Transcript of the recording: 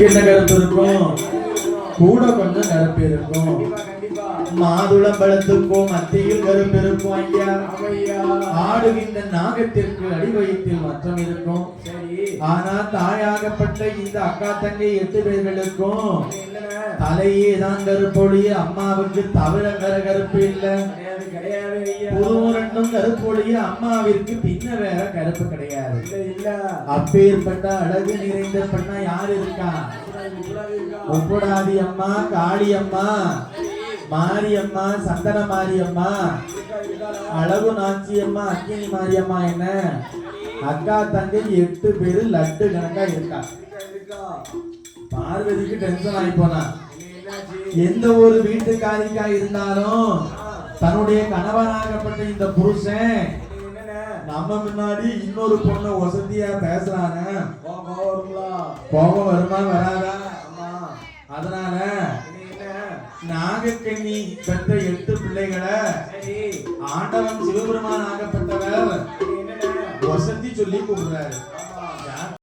என்ன கருப்பு இருக்கும்? கூட கொஞ்சம் கருப்பு இருக்கும். மாதுளம்பழத்துக்கும் மத்தியில் கருப்பு இருக்கும் ஐயா. ஆடுகின்ற நாகத்திற்கு அடிவயிற்றில் மற்றம் இருக்கும். ஆனா தாயாகப்பட்ட இந்த அக்கா தங்கை 8 பேர்களுக்கும் தலையே தான் கருப்பொழிய அம்மாவுக்கு தவிர கருப்பு இல்ல. புருவம் கருப்பொழிய அம்மாவிற்கு பின்ன வேற கருப்பு கிடையாது. அப்பேற்பட்ட அழகு நிறைந்த பெண்ணா யார் இருக்கா? ஒப்புடாதி அம்மா, காளி அம்மா, மாரியம்மா, சந்தன மாரியம்மா, அழகு நாச்சியம்மா, அக்கினி மாரியம்மா. என்ன அக்கா தங்கை 8 பேரு லட்டு கணக்கா இருக்கா. பார்வதிக்கு டென்ஷன் ஆகி போனா. எந்த ஒரு வீட்டுக்காரிக்கா இருந்தாலும் தன்னுடைய கணவனாகப்பட்ட இந்த புருஷன் நம்ம முன்னாடி இன்னொரு பொண்ணு வசதியா பேசுறாங்க, கோபம் வருமா வராதா? அதனால நாகக்கண்ணி பெற்ற 8 பிள்ளைகளை ஆண்டவன் சிவபெருமான் ஆகப்பட்டவர் வசதி சொல்லி கூப்பிடுறாரு.